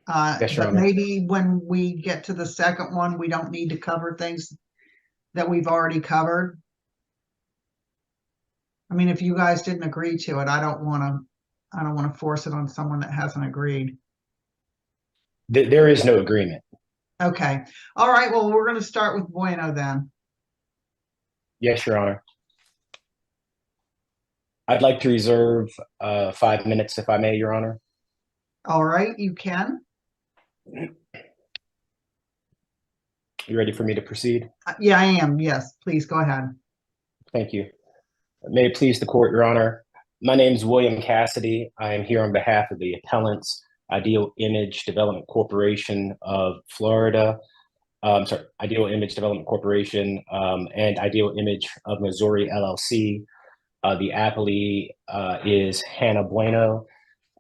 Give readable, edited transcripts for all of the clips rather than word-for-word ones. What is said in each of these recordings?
Yes, Your But Honor. maybe when we get to the second one, we don't need to cover things that we've already covered. I mean, if you guys didn't agree to it, I don't want to force it on someone that hasn't agreed. There is no agreement. Okay. All right. Well, we're going to start with Bueno then. Yes, Your Honor. I'd like to reserve 5 minutes, if I may, Your Honor. All right. You can. You ready for me to proceed? Yeah, I am. Yes. Please go ahead. Thank you. May it please the court, Your Honor. My name is William Cassidy. I am here on behalf of the appellants, Ideal Image Development Corporation of Florida. Ideal Image Development Corporation and Ideal Image of Missouri, LLC. The appellee is Hannah Bueno.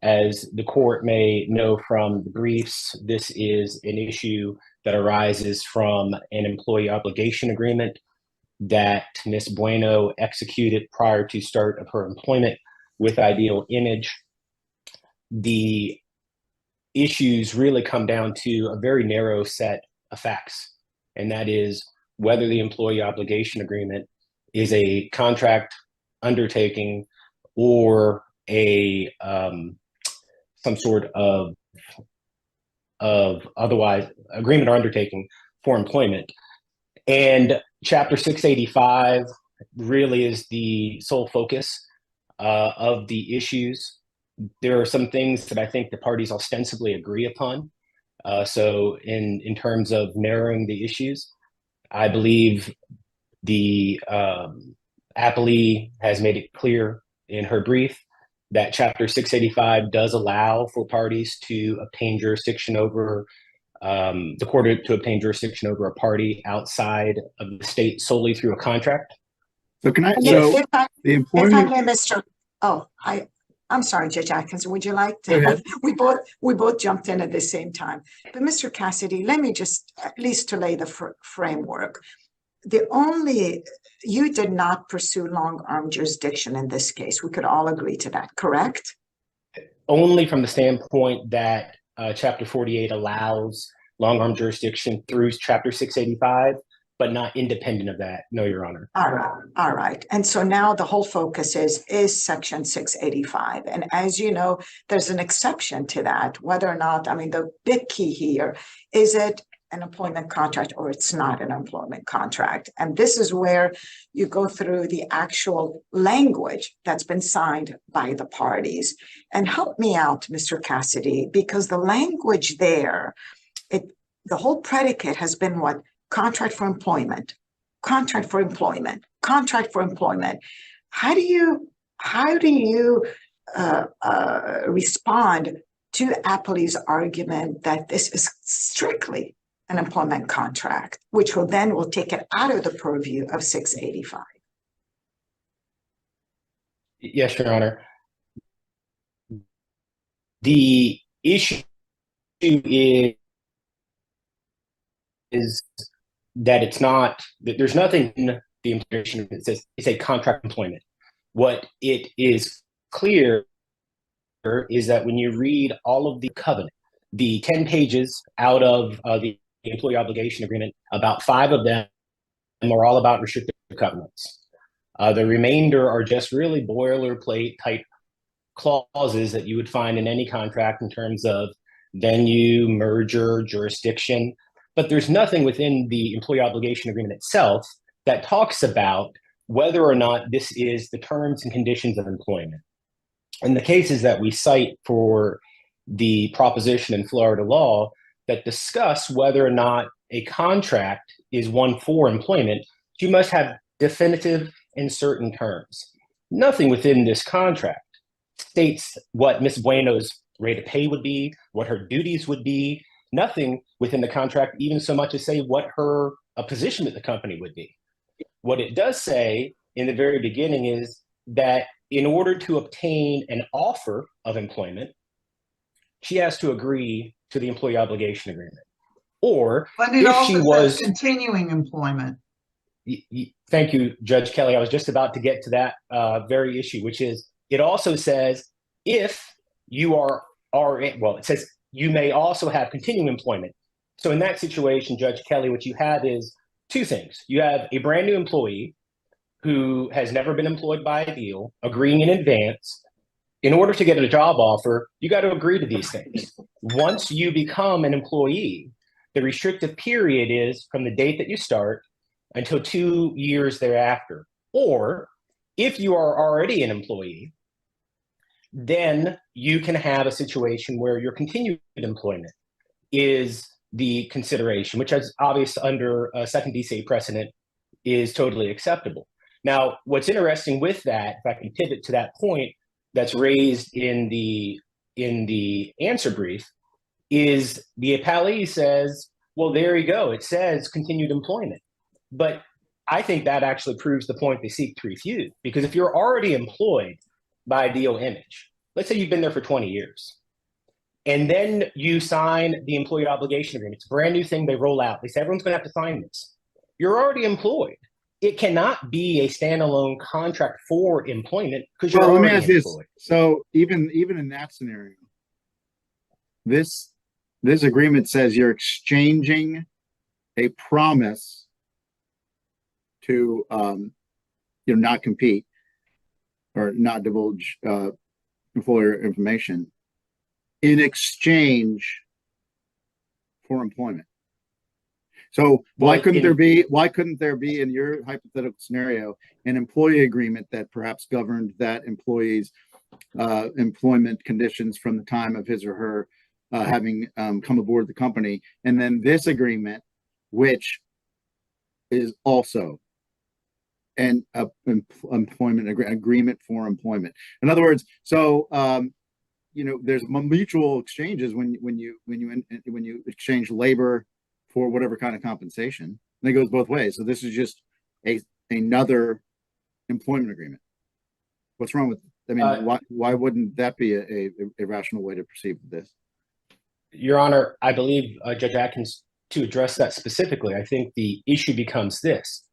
As the court may know from the briefs, this is an issue that arises from an employee obligation agreement that Ms. Bueno executed prior to start of her employment with Ideal Image. The issues really come down to a very narrow set of facts, and that is whether the employee obligation agreement is a contract undertaking or a some sort of otherwise agreement or undertaking for employment. And Chapter 685 really is the sole focus of the issues. There are some things that I think the parties ostensibly agree upon. So in terms of narrowing the issues, I believe the appellee has made it clear in her brief that Chapter 685 does allow for parties to obtain jurisdiction over the court to obtain jurisdiction over a party outside of the state solely through a contract. So can I? Yes. So the If I employment. may, Mr. Oh, I'm sorry, Judge Atkinson. Would you like Go to? ahead. We both jumped in at the same time. But Mr. Cassidy, let me just at least to lay the framework. You did not pursue long arm jurisdiction in this case. We could all agree to that, correct? Only from the standpoint that Chapter 48 allows long arm jurisdiction through Chapter 685, but not independent of that. No, Your Honor. All right. And so now the whole focus is Section 685. And as you know, there's an exception to that, whether or not, I mean, the big key here, is it an employment contract or it's not an employment contract? And this is where you go through the actual language that's been signed by the parties. And help me out, Mr. Cassidy, because the language there, the whole predicate has been what? Contract for employment, contract for employment, contract for employment. How do you respond to appellee's argument that this is strictly an employment contract, which will take it out of the purview of 685? Yes, Your Honor. The issue is that it's not, that there's nothing in the information that says it's a contract employment. What it is clear is that when you read all of the covenant, the 10 pages out of the employee obligation agreement, about 5 of them are all about restrictive covenants. The remainder are just really boilerplate type clauses that you would find in any contract in terms of venue, merger, jurisdiction. But there's nothing within the employee obligation agreement itself that talks about whether or not this is the terms and conditions of employment. And the cases that we cite for the proposition in Florida law that discuss whether or not a contract is one for employment, you must have definitive and certain terms. Nothing within this contract states what Ms. Bueno's rate of pay would be, what her duties would be. Nothing within the contract even so much as say what her position at the company would be. What it does say in the very beginning is that in order to obtain an offer of employment, she has to agree to the employee obligation agreement. Or But it if also she says was continuing employment. Thank you, Judge Kelly. I was just about to get to that very issue, which is it also says if you are, well, it says you may also have continuing employment. So in that situation, Judge Kelly, what you have is two things. You have a brand new employee who has never been employed by a deal, agreeing in advance. In order to get a job offer, you got to agree to these things. Once you become an employee, the restrictive period is from the date that you start until 2 years thereafter. Or if you are already an employee, then you can have a situation where your continued employment is the consideration, which is obvious under a second DCA precedent is totally acceptable. Now, what's interesting with that, if I can pivot to that point that's raised in the answer brief, is the appellee says, well, there you go. It says continued employment. But I think that actually proves the point they seek to refute, because if you're already employed by DO Image, let's say you've been there for 20 years, and then you sign the employee obligation agreement. It's a brand new thing they roll out. They say everyone's going to have to sign this. You're already employed. It cannot be a standalone contract for employment because you're Well, let me already ask this. employed. So even in that scenario, this agreement says you're exchanging a promise to not compete or not divulge employer information in exchange for employment. So why couldn't there be in your hypothetical scenario an employee agreement that perhaps governed that employee's employment conditions from the time of his or her having come aboard the company, and then this agreement, which is also an employment agreement for employment. In other words, so there's mutual exchanges when you exchange labor for whatever kind of compensation, and it goes both ways. So this is just another employment agreement. What's wrong with? I mean, why wouldn't that be a rational way to proceed with this? Your Honor, I believe Judge Atkins, to address that specifically, I think the issue becomes this.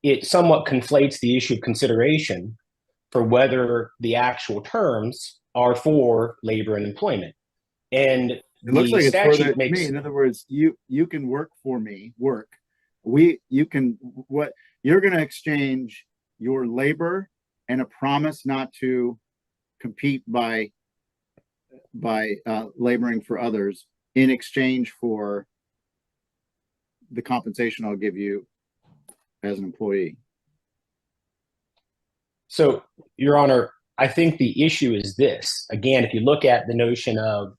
It somewhat conflates the issue of consideration for whether the actual terms are for labor and employment. And it looks like it's for makes, me. In other words, you can work for me, you're going to exchange your labor and a promise not to compete by laboring for others in exchange for the compensation I'll give you as an employee. So, Your Honor, I think the issue is this. Again, if you look at the notion of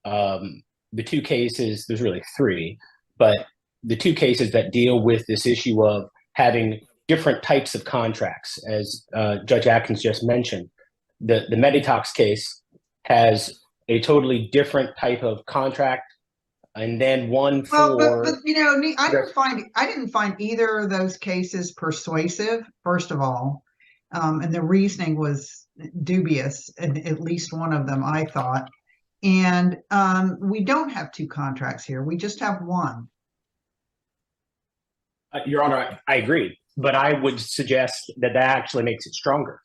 the two cases, there's really three, but the two cases that deal with this issue of having different types of contracts, as Judge Atkins just mentioned, the Meditox case has a totally different type of contract, and then one for. Well, but I didn't find either of those cases persuasive. First of all, and the reasoning was dubious in at least one of them, I thought. And we don't have two contracts here. We just have one. Your Honor, I agree, but I would suggest that actually makes it stronger,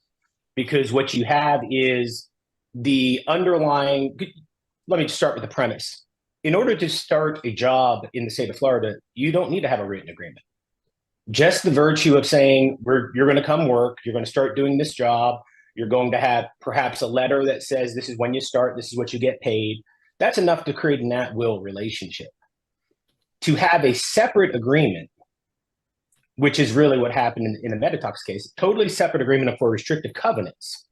because what you have is the underlying. Let me start with the premise. In order to start a job in the state of Florida, you don't need to have a written agreement. Just the virtue of saying you're going to come work, you're going to start doing this job, you're going to have perhaps a letter that says this is when you start, this is what you get paid. That's enough to create an at-will relationship. To have a separate agreement, which is really what happened in the Meditox case, totally separate agreement for restrictive covenants.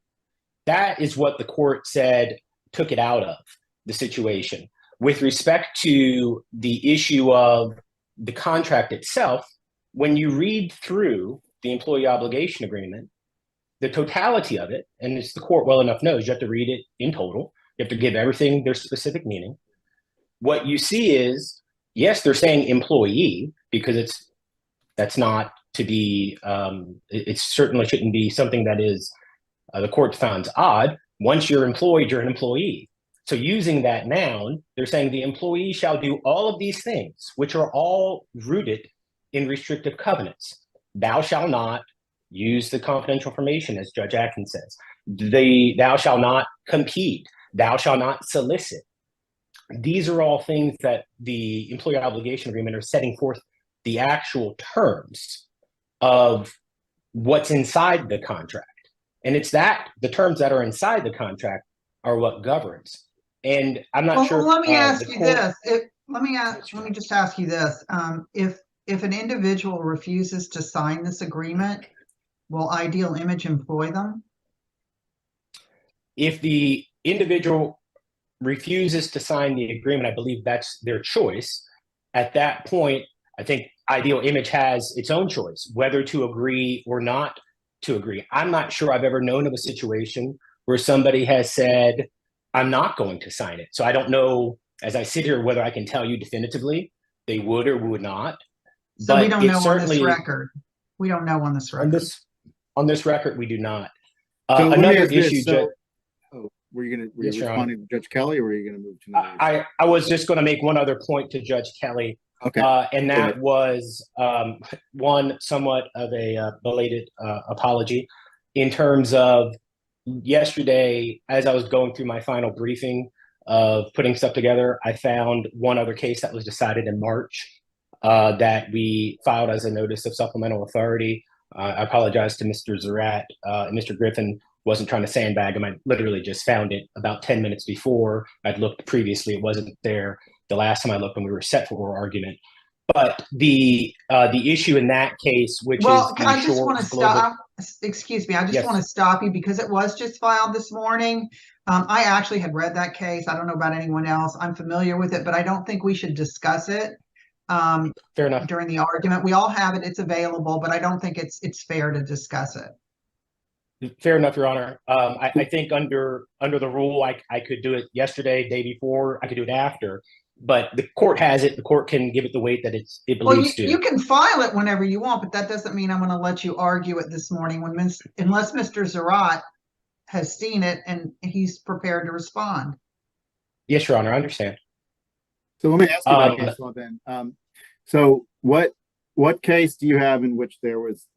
That is what the court said took it out of the situation. With respect to the issue of the contract itself, when you read through the employee obligation agreement, the totality of it, and as the court well enough knows, you have to read it in total. You have to give everything their specific meaning. What you see is, yes, they're saying employee, because that's not to be, it certainly shouldn't be something that is the court finds odd. Once you're employed, you're an employee. So using that noun, they're saying the employee shall do all of these things, which are all rooted in restrictive covenants. Thou shalt not use the confidential information, as Judge Atkins says. Thou shalt not compete. Thou shalt not solicit. these are all things that the employer obligation agreement are setting forth the actual terms of what's inside the contract. And it's that the terms that are inside the contract are what governs. And I'm not sure. Let me ask the you court- this. Let me just ask you this. If an individual refuses to sign this agreement, will Ideal Image employ them? If the individual refuses to sign the agreement, I believe that's their choice. At that point, I think Ideal Image has its own choice, whether to agree or not to agree. I'm not sure I've ever known of a situation where somebody has said, I'm not going to sign it. So I don't know, as I sit here, whether I can tell you definitively they would or would not. So we don't know on this certainly, record. We don't know on this record. On this record, we do not. So let me Another ask this. issue, So, were you Yes, Your responding to Judge Kelly, or were you going to move to another? I was just going to make one other point to Judge Kelly. Okay. And that was one somewhat of a belated apology in terms of yesterday, as I was going through my final briefing of putting stuff together, I found one other case that was decided in March that we filed as a notice of supplemental authority. I apologize to Mr. Zarat and Mr. Griffin. Wasn't trying to sandbag him. I literally just found it about 10 minutes before. I'd looked previously. It wasn't there the last time I looked when we were set for oral argument. But the issue in that case, which Well, is I just want to stop. Excuse me. I just Yes. want to stop you because it was just filed this morning. I actually had read that case. I don't know about anyone else. I'm familiar with it, but I don't think we should discuss it Fair enough. during the argument. We all have it. It's available, but I don't think it's fair to discuss it. Fair enough, Your Honor. I think under the rule, I could do it yesterday, day before. I could do it after. But the court has it. The court can give it the weight that it Well, believes to. you can file it whenever you want, but that doesn't mean I'm going to let you argue it this morning unless Mr. Zarat has seen it and he's prepared to respond. Yes, Your Honor. I understand. So let me ask you about case law then. So what case do you have in which there was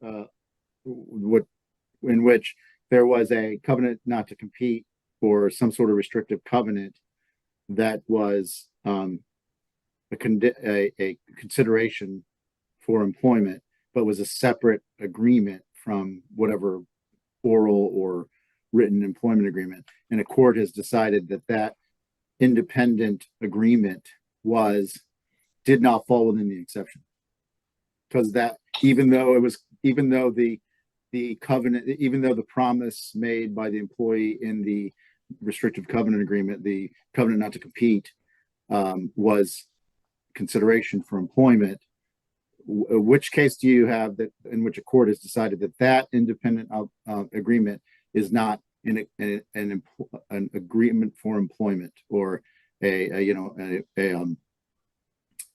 a covenant not to compete or some sort of restrictive covenant that was a consideration for employment, but was a separate agreement from whatever oral or written employment agreement, and a court has decided that independent agreement did not fall within the exception, because that even though the covenant, even though the promise made by the employee in the restrictive covenant agreement, the covenant not to compete, was consideration for employment, which case do you have that in which a court has decided that independent agreement is not an agreement for employment or a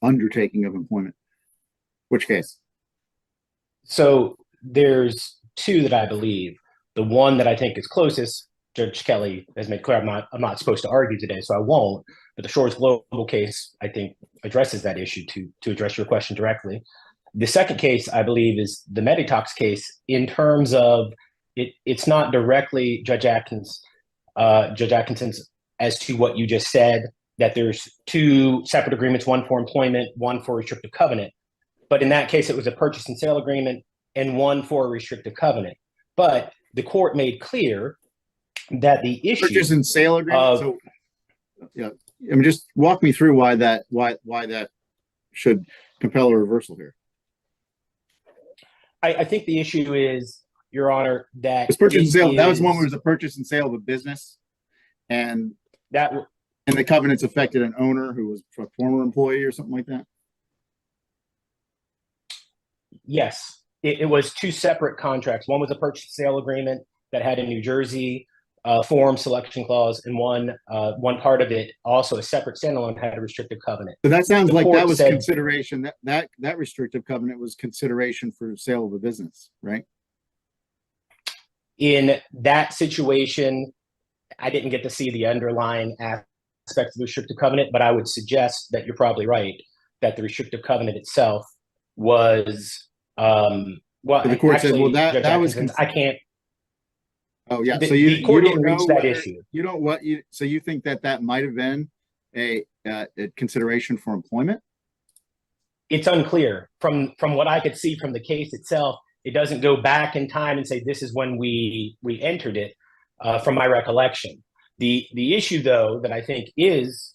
undertaking of employment? Which case? So there's two that I believe. The one that I think is closest, Judge Kelly has made clear, I'm not supposed to argue today, so I won't. But the Shores Global case, I think, addresses that issue to address your question directly. The second case, I believe, is the Meditox case in terms of it's not directly Judge Atkinson's as to what you just said, that there's two separate agreements, one for employment, one for restrictive covenant. But in that case, it was a purchase and sale agreement and one for a restrictive covenant. But the court made clear that the issue purchase and sale agreement. So, yeah, I mean, just walk me through why that should compel a reversal here. I think the issue is, Your Honor, that It's purchase and sale. That was one where it was a purchase and sale of a business, and the covenants affected an owner who was a former employee or something like that. Yes, it was two separate contracts. One was a purchase and sale agreement that had a New Jersey form selection clause, and one part of it, also a separate standalone, had a restrictive covenant. So that sounds like that was said, consideration. That restrictive covenant was consideration for sale of a business, right? In that situation, I didn't get to see the underlying aspects of the restrictive covenant, but I would suggest that you're probably right, that the restrictive covenant itself was well. The court said, well, that was. I can't. Oh yeah, The, so you the court you didn't don't reach know that whether, issue. You don't so you think that might have been a consideration for employment? It's unclear from what I could see from the case itself. It doesn't go back in time and say this is when we entered it. From my recollection, the issue though that I think is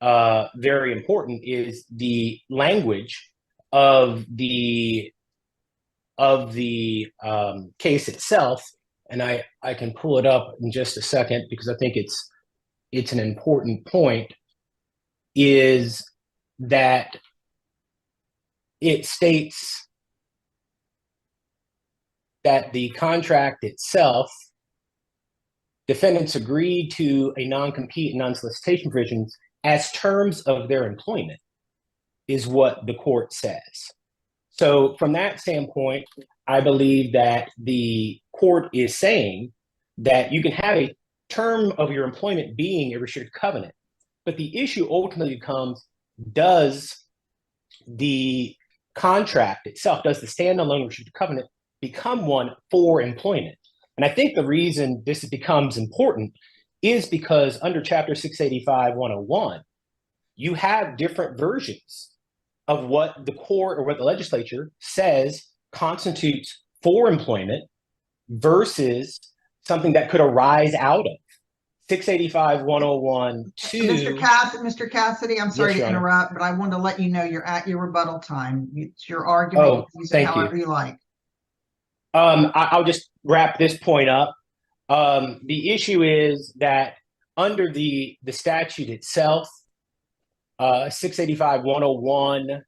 very important is the language of the case itself, and I can pull it up in just a second because I think it's an important point. Is that it states that the contract itself, defendants agreed to a non-compete and non-solicitation provisions as terms of their employment, is what the court says. So from that standpoint, I believe that the court is saying that you can have a term of your employment being a restricted covenant, but the issue ultimately becomes, does the contract itself, does the standalone restricted covenant become one for employment? And I think the reason this becomes important is because under Chapter 685-101, you have different versions of what the court or what the legislature says constitutes for employment versus something that could arise out of 685-101 to Mr. Cassidy, I'm sorry Yes, to Your Honor. interrupt, but I wanted to let you know you're at your rebuttal time. It's your argument. Oh, You can use it thank you. however you like. I'll just wrap this point up. The issue is that under the statute itself, 685-101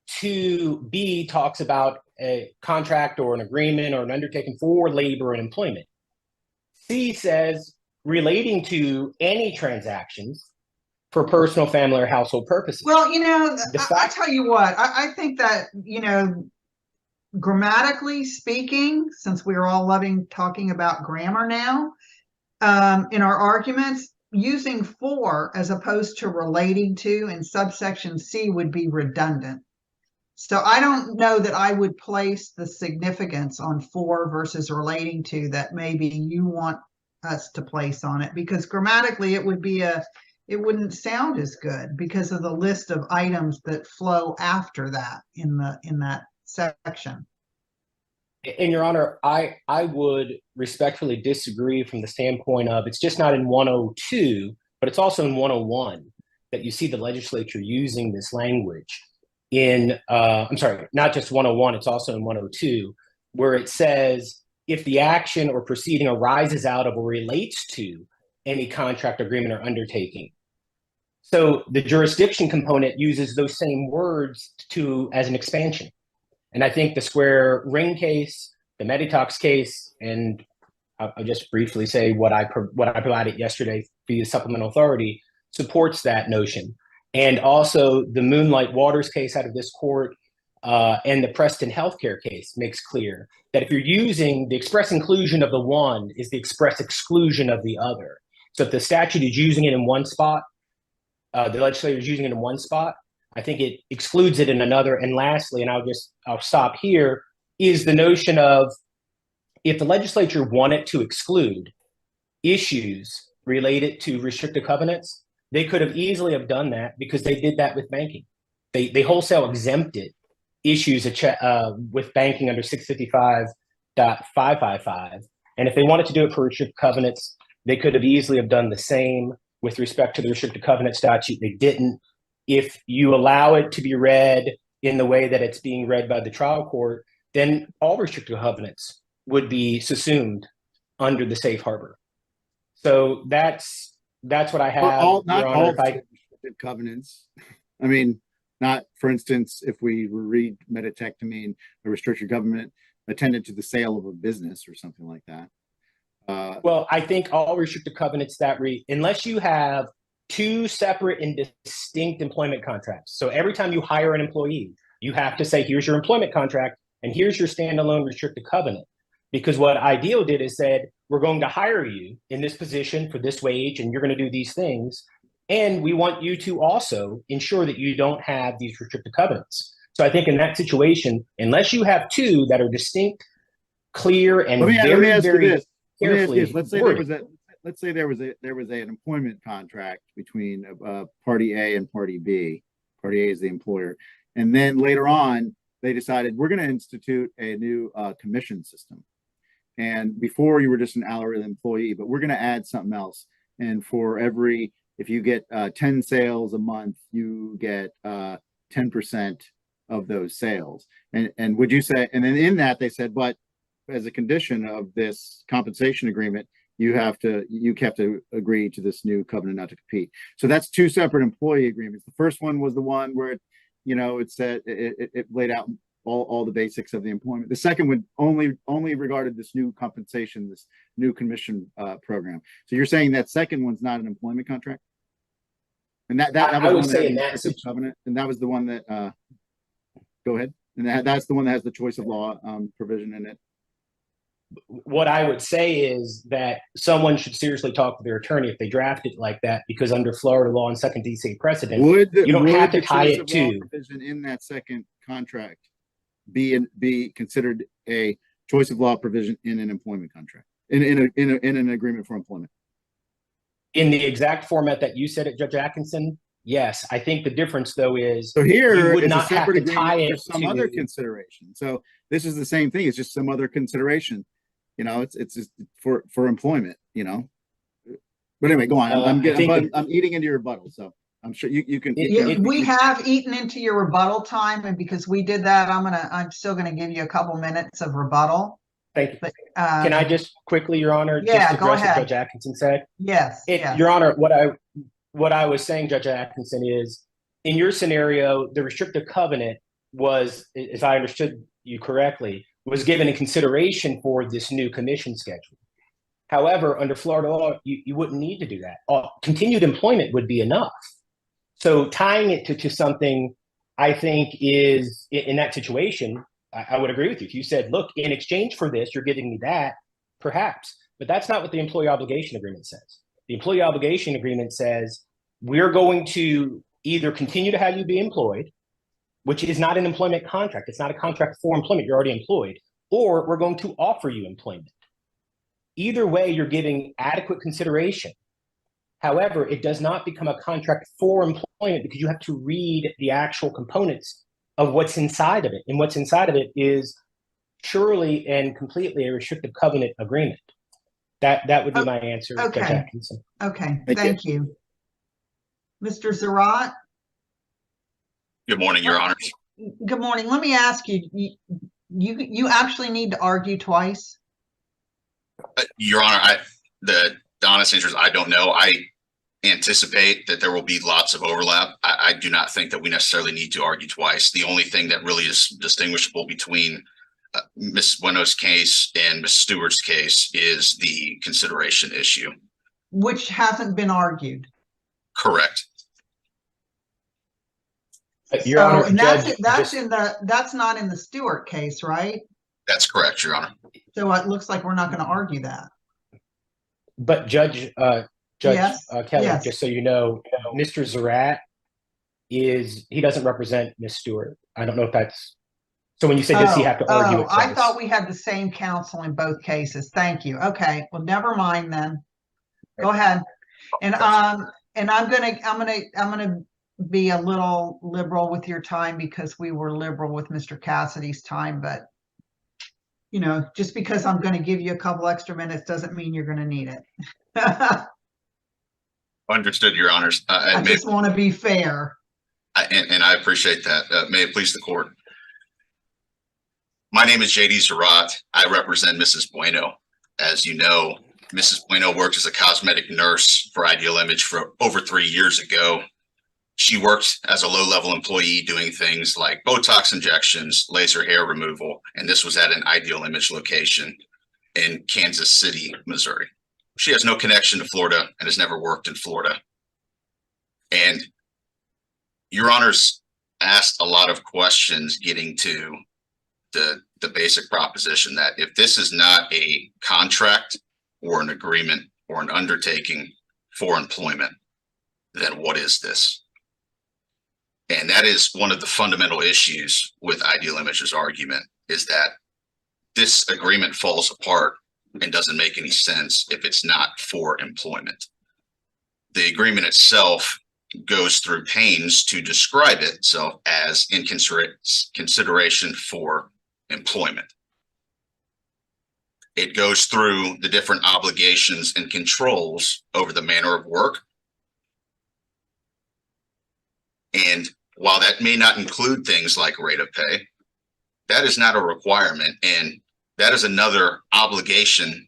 2B talks about a contract or an agreement or an undertaking for labor and employment. C says relating to any transactions for personal, family, or household purposes. Well, The I fact- tell you what, I think that, grammatically speaking, since we're all loving talking about grammar now, in our arguments, using for as opposed to relating to in subsection C would be redundant. So I don't know that I would place the significance on for versus relating to that maybe you want us to place on it, because grammatically it wouldn't sound as good because of the list of items that flow after that in that section. In Your Honor, I would respectfully disagree from the standpoint of it's just not in 102, but it's also in 101 that you see the legislature using this language in, I'm sorry, not just 101, it's also in 102, where it says, if the action or proceeding arises out of or relates to any contract, agreement, or undertaking. So the jurisdiction component uses those same words as an expansion. And I think the Square Ring case, the Meditox case, and I'll just briefly say what I provided yesterday via supplemental authority supports that notion. And also the Moonlight Waters case out of this court and the Preston Healthcare case makes clear that if you're using the express inclusion of the one is the express exclusion of the other. So if the statute is using it in one spot, the legislature is using it in one spot, I think it excludes it in another. And lastly, and I'll stop here, is the notion of if the legislature wanted to exclude issues related to restricted covenants, they could have easily have done that because they did that with banking. They wholesale exempted issues with banking under 655.555. And if they wanted to do it for restricted covenants, they could have easily have done the same with respect to the restricted covenant statute. They didn't. If you allow it to be read in the way that it's being read by the trial court, then all restricted covenants would be subsumed under the safe harbor. So that's what I have. Not Your all Honor, restricted covenants. I mean, not, for instance, if we read Meditech to mean a restricted covenant attended to the sale of a business or something like that. Well, I think all restricted covenants that unless you have two separate and distinct employment contracts. So every time you hire an employee, you have to say, here's your employment contract and here's your standalone restricted covenant. Because what Ideal did is said, we're going to hire you in this position for this wage and you're going to do these things. And we want you to also ensure that you don't have these restricted covenants. So I think in that situation, unless you have two that are distinct, clear, and very carefully let's say worded. let's say there was an employment contract between party A and party B. Party A is the employer, and then later on they decided we're going to institute a new commission system. And before you were just an hourly employee, but we're going to add something else. And for if you get 10 sales a month, you get 10% of those sales. And would you say, and then in that they said, but as a condition of this compensation agreement, you have to agree to this new covenant not to compete. So that's two separate employee agreements. The first one was the one where it said it laid out all the basics of the employment. The second one only regarded this new compensation, this new commission program. So you're saying that second one's not an employment contract? And that I would was say the in one that covenant, and that was the one that go ahead. And that's the one that has the choice of law provision in it. What I would say is that someone should seriously talk to their attorney if they draft it like that, because under Florida law and second DC precedent, you don't have to tie it to provision in that second contract be considered a choice of law provision in an employment contract, in an agreement for employment. In the exact format that you said it, Judge Atkinson. Yes, I think the difference though is so here you would is not a separate have to tie agreement it for some to other consideration. So this is the same thing. It's just some other consideration. It's just for employment. But anyway, go on. I'm eating into your rebuttal, so I'm sure you can. We have eaten into your rebuttal time, and because we did that, I'm still gonna give you a couple minutes of rebuttal. Thank you. But, Can I just quickly, Your Honor, yeah, just go address ahead. what Judge Atkinson said? Yes. Your Honor, what I was saying, Judge Atkinson, is in your scenario, the restrictive covenant was, if I understood you correctly, was given in consideration for this new commission schedule. However, under Florida law, you wouldn't need to do that. Continued employment would be enough. So tying it to something, I think, is in that situation, I would agree with you. If you said, look, in exchange for this, you're giving me that, perhaps. But that's not what the employee obligation agreement says. The employee obligation agreement says, we're going to either continue to have you be employed, which is not an employment contract. It's not a contract for employment. You're already employed. Or we're going to offer you employment. Either way, you're giving adequate consideration. However, it does not become a contract for employment because you have to read the actual components of what's inside of it. And what's inside of it is surely and completely a restrictive covenant agreement. That would be my answer, okay. Judge Atkinson. Okay, thank you. Mr. Zarat? Good morning, Your Honor. Good morning. Let me ask you, you actually need to argue twice? Your Honor, the honest answer is I don't know. I anticipate that there will be lots of overlap. I do not think that we necessarily need to argue twice. The only thing that really is distinguishable between Ms. Bueno's case and Ms. Stewart's case is the consideration issue. Which hasn't been argued. Correct. Your Honor, and Judge, that's not in the Stewart case, right? That's correct, Your Honor. So it looks like we're not going to argue that. But Judge Yes, Kelly, yes. just so you know, Mr. Zarat he doesn't represent Ms. Stewart. I don't know if that's, so when you say does he have to argue it I twice? thought we had the same counsel in both cases. Thank you. Okay, well, never mind then. Go ahead. And I'm gonna be a little liberal with your time because we were liberal with Mr. Cassidy's time, but just because I'm going to give you a couple extra minutes doesn't mean you're going to need it. Understood, Your Honors. I just want to be fair. And I appreciate that. May it please the court. My name is JD Zarat. I represent Mrs. Bueno. As you know, Mrs. Bueno worked as a cosmetic nurse for Ideal Image for over 3 years ago. She worked as a low-level employee doing things like Botox injections, laser hair removal, and this was at an Ideal Image location in Kansas City, Missouri. She has no connection to Florida and has never worked in Florida. And Your Honors asked a lot of questions getting to the basic proposition that if this is not a contract or an agreement or an undertaking for employment, then what is this? And that is one of the fundamental issues with Ideal Image's argument, is that this agreement falls apart and doesn't make any sense if it's not for employment. The agreement itself goes through pains to describe itself as in consideration for employment. It goes through the different obligations and controls over the manner of work. And while that may not include things like rate of pay, that is not a requirement. And that is another obligation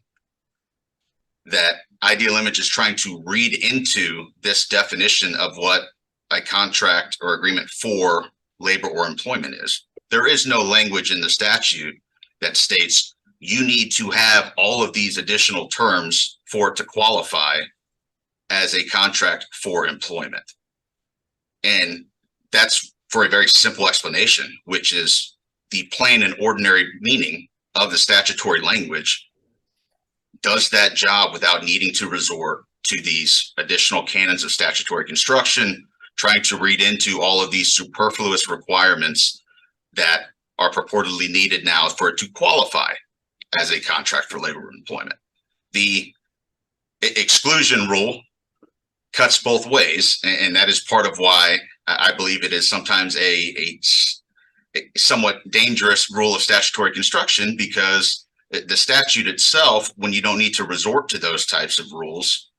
that Ideal Image is trying to read into this definition of what a contract or agreement for labor or employment is. There is no language in the statute that states you need to have all of these additional terms for it to qualify as a contract for employment. And that's for a very simple explanation, which is the plain and ordinary meaning of the statutory language does that job without needing to resort to these additional canons of statutory construction, trying to read into all of these superfluous requirements that are purportedly needed now for it to qualify as a contract for labor employment. The exclusion rule cuts both ways, and that is part of why I believe it is sometimes a somewhat dangerous rule of statutory construction, because the statute itself, when you don't need to resort to those types of rules,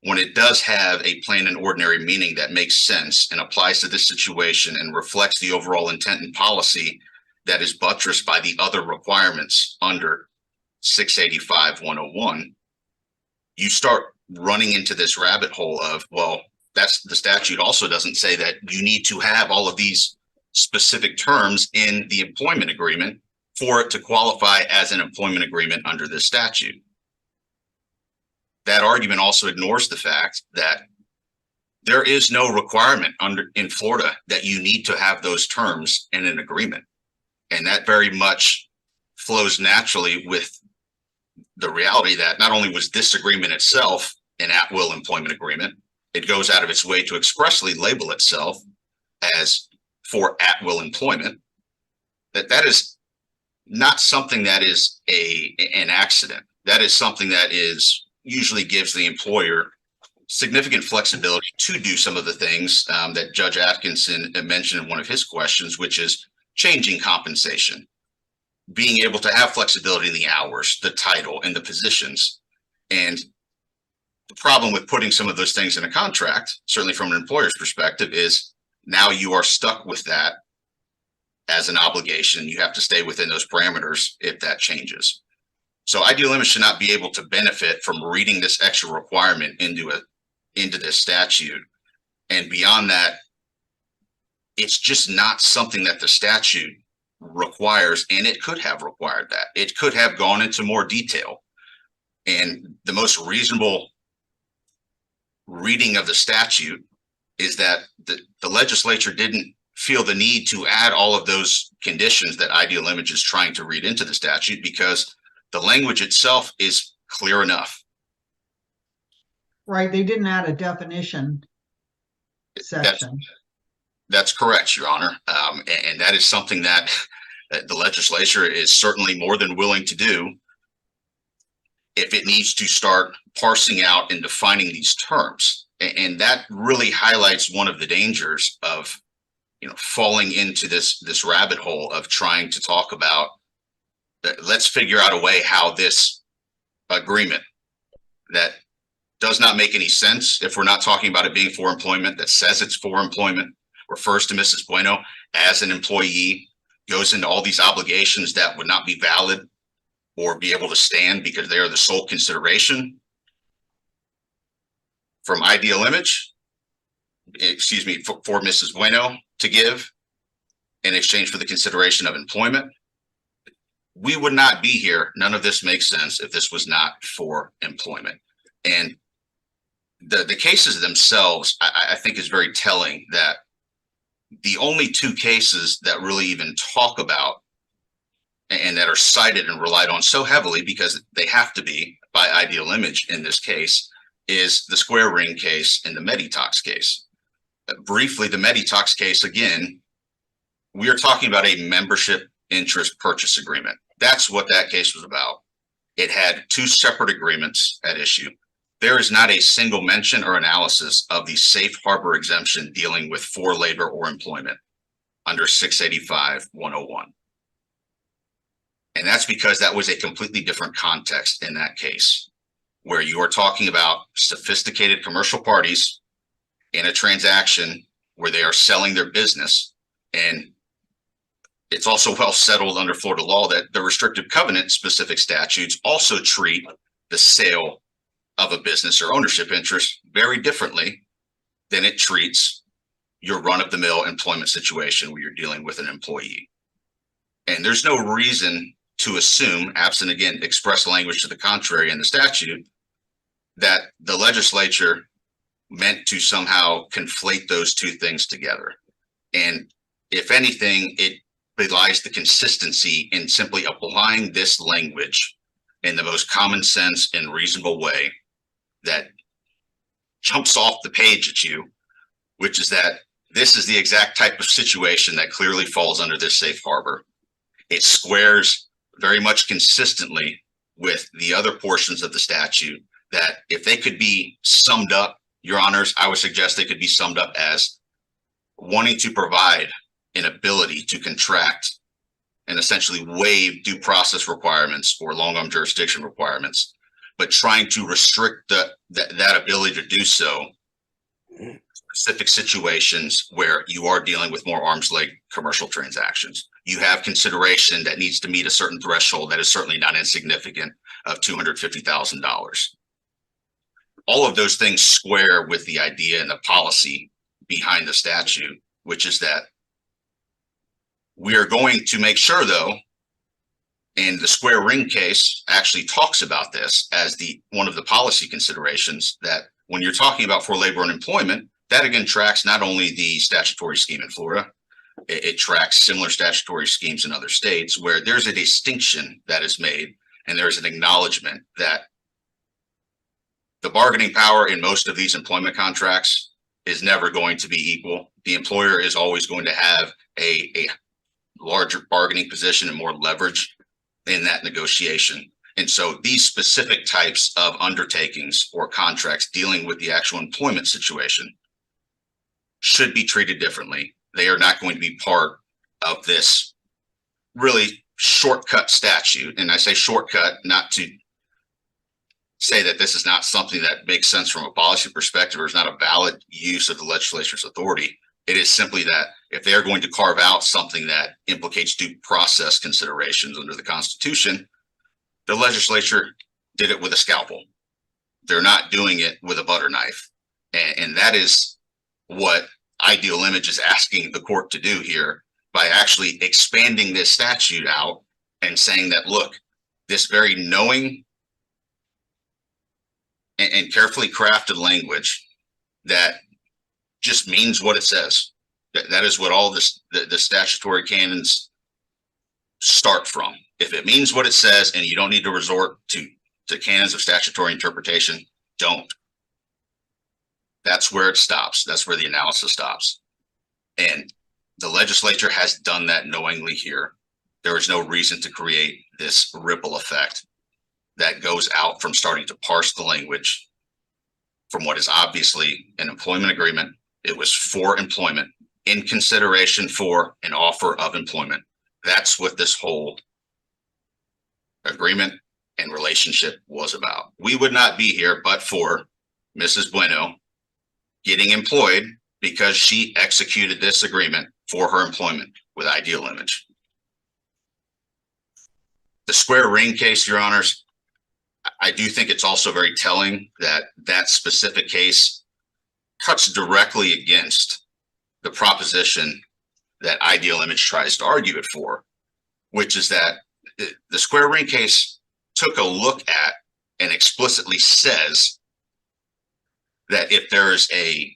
when it does have a plain and ordinary meaning that makes sense and applies to this situation and reflects the overall intent and policy that is buttressed by the other requirements under 685-101, you start running into this rabbit hole of, well, that's the statute also doesn't say that you need to have all of these specific terms in the employment agreement for it to qualify as an employment agreement under this statute. That argument also ignores the fact that there is no requirement in Florida that you need to have those terms in an agreement. And that very much flows naturally with the reality that not only was this agreement itself an at-will employment agreement, it goes out of its way to expressly label itself as for at-will employment. That is not something that is an accident. That is something that usually gives the employer significant flexibility to do some of the things that Judge Atkinson mentioned in one of his questions, which is changing compensation, being able to have flexibility in the hours, the title, and the positions. And the problem with putting some of those things in a contract, certainly from an employer's perspective, is now you are stuck with that as an obligation. You have to stay within those parameters if that changes. So Ideal Image should not be able to benefit from reading this extra requirement into this statute. And beyond that, it's just not something that the statute requires, and it could have required that. It could have gone into more detail. And the most reasonable reading of the statute is that the legislature didn't feel the need to add all of those conditions that Ideal Image is trying to read into the statute, because the language itself is clear enough. Right, they didn't add a definition section. That's correct, Your Honor. And that is something that the legislature is certainly more than willing to do if it needs to start parsing out and defining these terms. And that really highlights one of the dangers of, falling into this rabbit hole of trying to talk about, let's figure out a way how this agreement that does not make any sense if we're not talking about it being for employment, that says it's for employment, refers to Mrs. Bueno as an employee, goes into all these obligations that would not be valid or be able to stand because they are the sole consideration from Ideal Image, for Mrs. Bueno to give in exchange for the consideration of employment. We would not be here. None of this makes sense if this was not for employment. And the cases themselves, I think, is very telling that the only two cases that really even talk about and that are cited and relied on so heavily, because they have to be by Ideal Image in this case, is the Square Ring case and the Meditox case. Briefly, the Meditox case, again, we are talking about a membership interest purchase agreement. That's what that case was about. It had two separate agreements at issue. There is not a single mention or analysis of the safe harbor exemption dealing with for labor or employment under 685-101. And that's because that was a completely different context in that case, where you are talking about sophisticated commercial parties in a transaction where they are selling their business. And it's also well settled under Florida law that the restrictive covenant specific statutes also treat the sale of a business or ownership interest very differently than it treats your run-of-the-mill employment situation where you're dealing with an employee. And there's no reason to assume, absent again express language to the contrary in the statute, that the legislature meant to somehow conflate those two things together. And if anything, it belies the consistency in simply applying this language in the most common sense and reasonable way that jumps off the page at you, which is that this is the exact type of situation that clearly falls under this safe harbor. It squares very much consistently with the other portions of the statute that if they could be summed up, Your Honors, I would suggest they could be summed up as wanting to provide an ability to contract and essentially waive due process requirements or long-arm jurisdiction requirements, but trying to restrict that ability to do so in specific situations where you are dealing with more arm's length commercial transactions. You have consideration that needs to meet a certain threshold that is certainly not insignificant of $250,000. All of those things square with the idea and the policy behind the statute, which is that we are going to make sure, though, and the square ring case actually talks about this as one of the policy considerations, that when you're talking about for labor and employment, that again tracks not only the statutory scheme in Florida, it tracks similar statutory schemes in other states where there's a distinction that is made and there's an acknowledgement that the bargaining power in most of these employment contracts is never going to be equal. The employer is always going to have a larger bargaining position and more leverage in that negotiation. And so these specific types of undertakings or contracts dealing with the actual employment situation should be treated differently. They are not going to be part of this really shortcut statute. And I say shortcut not to say that this is not something that makes sense from a policy perspective or is not a valid use of the legislature's authority. It is simply that if they're going to carve out something that implicates due process considerations under the Constitution, the legislature did it with a scalpel. They're not doing it with a butter knife. And that is what Ideal Image is asking the court to do here by actually expanding this statute out and saying that, look, this very knowing and carefully crafted language that just means what it says. That is what all the statutory canons start from. If it means what it says and you don't need to resort to canons of statutory interpretation, don't. That's where it stops. That's where the analysis stops. And the legislature has done that knowingly here. There is no reason to create this ripple effect that goes out from starting to parse the language from what is obviously an employment agreement. It was for employment in consideration for an offer of employment. That's what this whole agreement and relationship was about. We would not be here but for Mrs. Bueno getting employed because she executed this agreement for her employment with Ideal Image. The square ring case, Your Honors, I do think it's also very telling that that specific case cuts directly against the proposition that Ideal Image tries to argue it for, which is that the square ring case took a look at and explicitly says that if there's a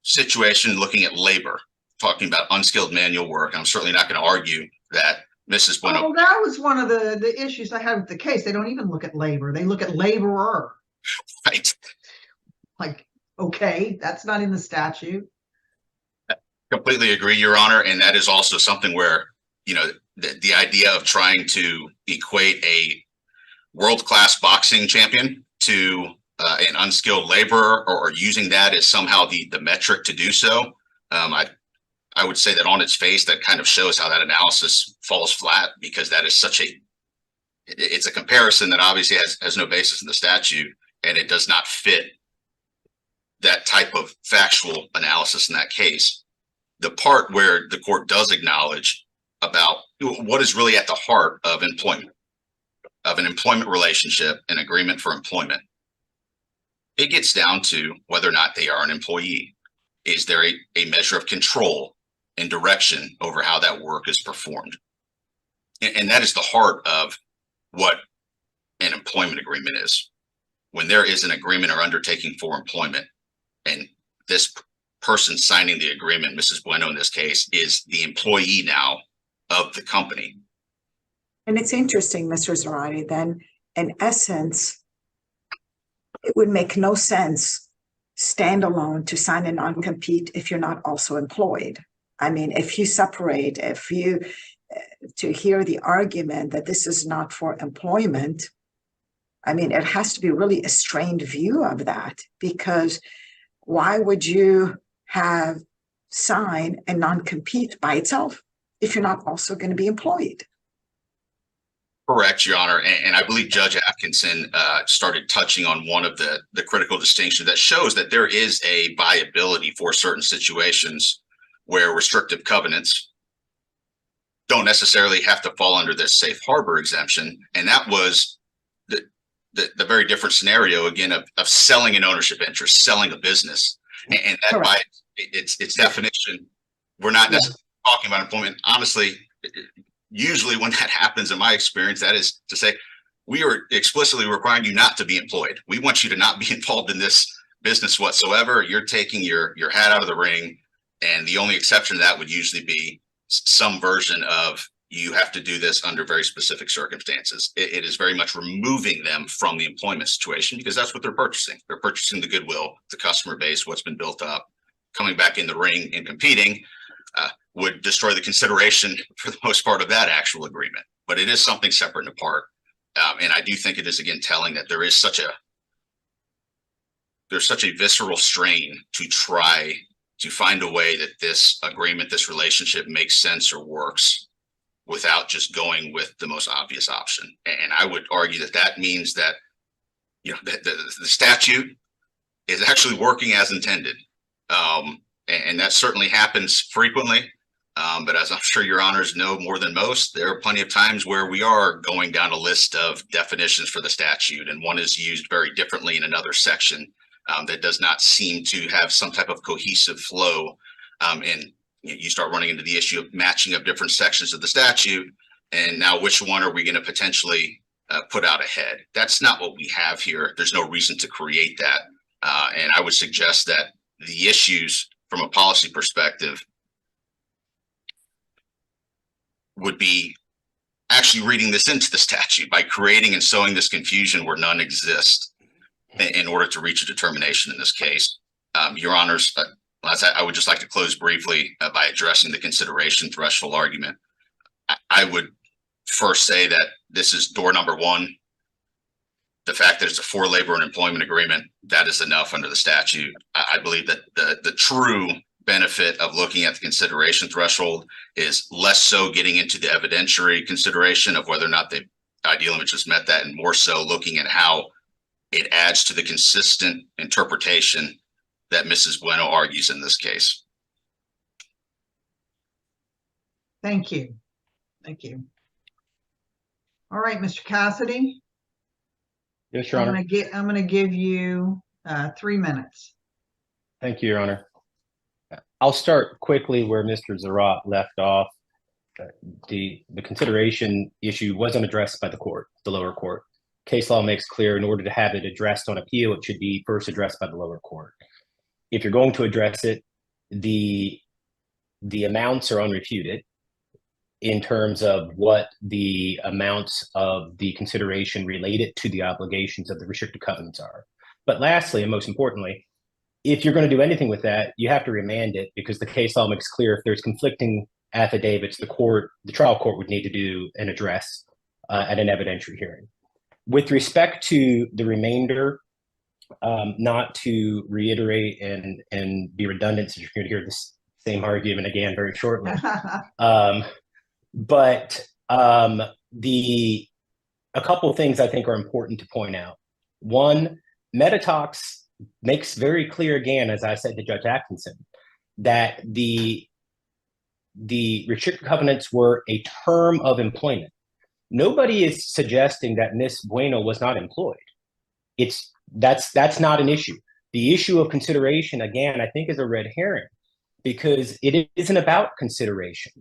situation looking at labor, talking about unskilled manual work, I'm certainly not going to argue that Mrs. Bueno. Oh, that was one of the issues I had with the case. They don't even look at labor. They look at laborer. Right. Like, okay, that's not in the statute. Completely agree, Your Honor. And that is also something where, you know, the idea of trying to equate a world-class boxing champion to an unskilled laborer, or using that as somehow the metric to do so, I would say that on its face, that kind of shows how that analysis falls flat, because that is it's a comparison that obviously has no basis in the statute, and it does not fit that type of factual analysis in that case. The part where the court does acknowledge about what is really at the heart of employment, of an employment relationship, an agreement for employment, it gets down to whether or not they are an employee. Is there a measure of control and direction over how that work is performed? And that is the heart of what an employment agreement is. When there is an agreement or undertaking for employment, and this person signing the agreement, Mrs. Bueno in this case, is the employee now of the company. And it's interesting, Mr. Zarate, then in essence, it would make no sense standalone to sign a non-compete if you're not also employed. I mean, if you separate, to hear the argument that this is not for employment, I mean, it has to be really a strained view of that, because why would you have sign a non-compete by itself if you're not also going to be employed? Correct, Your Honor. And I believe Judge Atkinson started touching on one of the critical distinctions that shows that there is a viability for certain situations where restrictive covenants don't necessarily have to fall under this safe harbor exemption. And that was the very different scenario, again, of selling an ownership interest, selling a business. And that by its definition, we're not necessarily talking about employment. Honestly, usually when that happens, in my experience, that is to say, we are explicitly requiring you not to be employed. We want you to not be involved in this business whatsoever. You're taking your hat out of the ring. And the only exception to that would usually be some version of, you have to do this under very specific circumstances. It is very much removing them from the employment situation, because that's what they're purchasing. They're purchasing the goodwill, the customer base, what's been built up. Coming back in the ring and competing would destroy the consideration for the most part of that actual agreement. But it is something separate and apart. And I do think it is, again, telling that there's such a visceral strain to try to find a way that this agreement, this relationship makes sense or works without just going with the most obvious option. And I would argue that that means that, you know, the statute is actually working as intended. And that certainly happens frequently. But as I'm sure your honors know more than most, there are plenty of times where we are going down a list of definitions for the statute, and one is used very differently in another section that does not seem to have some type of cohesive flow. And you start running into the issue of matching up different sections of the statute. And now which one are we going to potentially put out ahead? That's not what we have here. There's no reason to create that. And I would suggest that the issues from a policy perspective would be actually reading this into the statute by creating and sowing this confusion where none exists in order to reach a determination in this case. Your honors, I would just like to close briefly by addressing the consideration threshold argument. I would first say that this is door number one. The fact that it's a for labor and employment agreement, that is enough under the statute. I believe that the true benefit of looking at the consideration threshold is less so getting into the evidentiary consideration of whether or not the ideal image has met that, and more so looking at how it adds to the consistent interpretation that Mrs. Bueno argues in this case. Thank you. Thank you. All right, Mr. Cassidy. Yes, Your Honor. I'm going to give you 3 minutes. Thank you, Your Honor. I'll start quickly where Mr. Zarate left off. The consideration issue wasn't addressed by the court, the lower court. Case law makes clear in order to have it addressed on appeal, it should be first addressed by the lower court. If you're going to address it, the amounts are unrefuted in terms of what the amounts of the consideration related to the obligations of the restricted covenants are. But lastly, and most importantly, if you're going to do anything with that, you have to remand it, because the case law makes clear if there's conflicting affidavits, the trial court would need to do and address at an evidentiary hearing. With respect to the remainder, not to reiterate and be redundant, so you're going to hear the same argument again very shortly. But a couple of things I think are important to point out. One, Metatalks makes very clear again, as I said to Judge Atkinson, that the restricted covenants were a term of employment. Nobody is suggesting that Ms. Bueno was not employed. That's not an issue. The issue of consideration, again, I think is a red herring, because it isn't about consideration.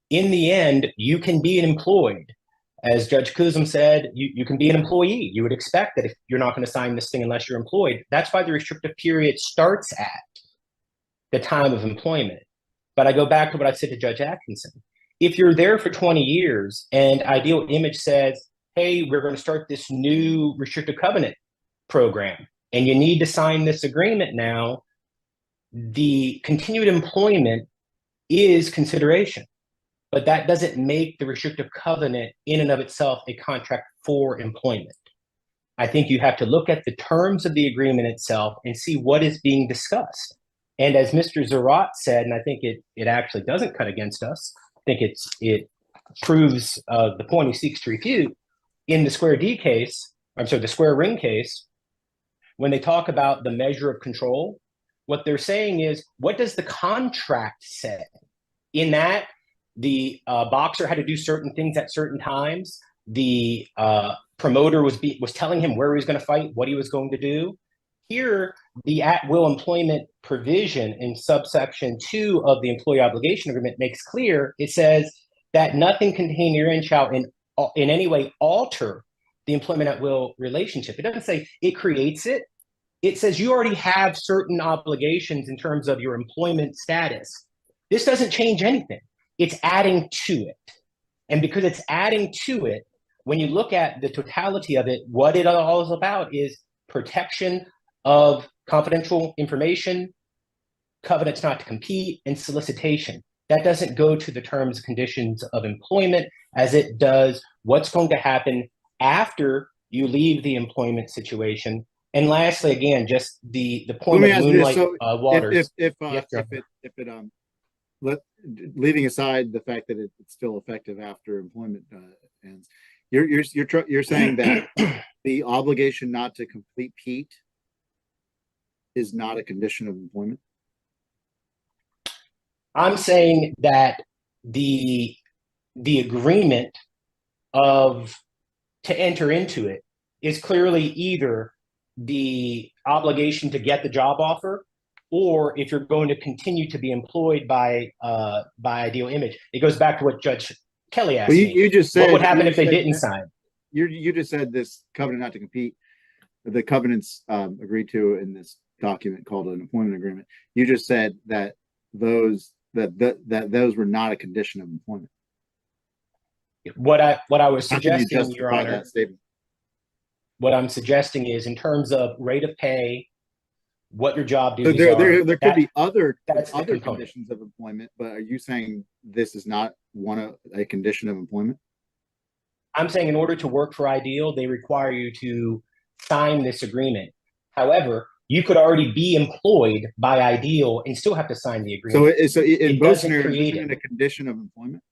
In the end, you can be employed. As Judge Kuzum said, you can be an employee. You would expect that if you're not going to sign this thing unless you're employed. That's why the restrictive period starts at the time of employment. But I go back to what I said to Judge Atkinson. If you're there for 20 years and Ideal Image says, hey, we're going to start this new restricted covenant program, and you need to sign this agreement now, the continued employment is consideration. But that doesn't make the restrictive covenant in and of itself a contract for employment. I think you have to look at the terms of the agreement itself and see what is being discussed. And as Mr. Zarat said, and I think it actually doesn't cut against us, I think it proves the point he seeks to refute, in the Square D case, the Square Ring case, when they talk about the measure of control, what they're saying is, what does the contract say? In that, the boxer had to do certain things at certain times. The promoter was telling him where he was going to fight, what he was going to do. Here, the at-will employment provision in subsection 2 of the employee obligation agreement makes clear, it says that nothing contained herein shall in any way alter the employment at-will relationship. It doesn't say it creates it. It says you already have certain obligations in terms of your employment status. This doesn't change anything. It's adding to it. And because it's adding to it, when you look at the totality of it, what it all is about is protection of confidential information, covenants not to compete, and solicitation. That doesn't go to the terms and conditions of employment as it does what's going to happen after you leave the employment situation. And lastly, again, just the point of Moonlight Waters. Leaving aside the fact that it's still effective after employment ends, you're saying that the obligation not to compete is not a condition of employment? I'm saying that the agreement to enter into it is clearly either the obligation to get the job offer, or if you're going to continue to be employed by Ideal Image. It goes back to what Judge Kelly asked me. You just said, what would happen if they didn't sign? You just said this covenant not to compete, the covenants agreed to in this document called an employment agreement. You just said that those were not a condition of employment. What I was suggesting, Your Honor, that statement? What I'm suggesting is in terms of rate of pay, what your job duties are. There could be other component. Conditions of employment, but are you saying this is not a condition of employment? I'm saying in order to work for Ideal, they require you to sign this agreement. However, you could already be employed by Ideal and still have to sign the agreement. So in both scenarios, isn't it a condition of employment?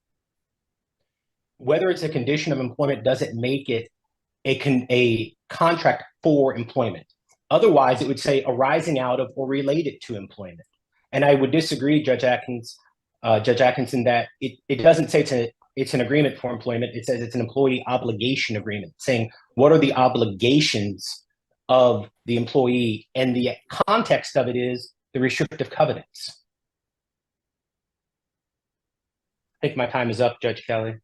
Whether it's a condition of employment doesn't make it a contract for employment. Otherwise, it would say arising out of or related to employment. And I would disagree, Judge Atkinson, that it doesn't say it's an agreement for employment. It says it's an employee obligation agreement, saying what are the obligations of the employee, and the context of it is the restrictive covenants. I think my time is up, Judge Kelly.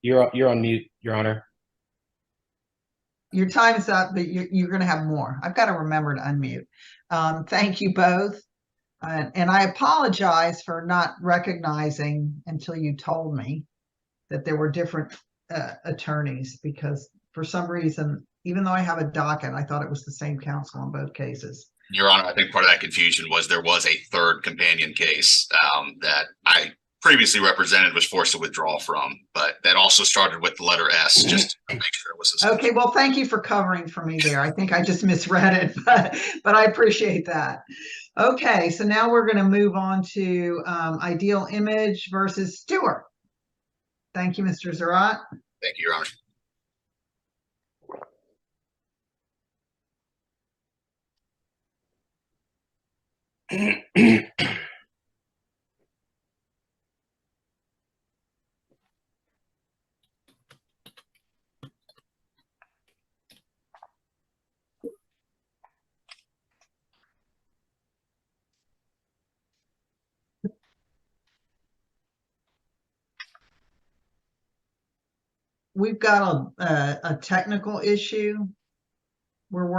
You're on mute, Your Honor. Your time is up, but you're going to have more. I've got to remember to unmute. Thank you both. And I apologize for not recognizing until you told me that there were different attorneys, because for some reason, even though I have a docket, I thought it was the same counsel in both cases. Your Honor, I think part of that confusion was there was a third companion case that I previously represented was forced to withdraw from, but that also started with the letter S, just to make sure it was. Okay, well, thank you for covering for me there. I think I just misread it, but I appreciate that. Okay, so now we're going to move on to Ideal Image versus Stewart. Thank you, Mr. Zarat. Thank you, Your Honor. We've got a technical issue. We're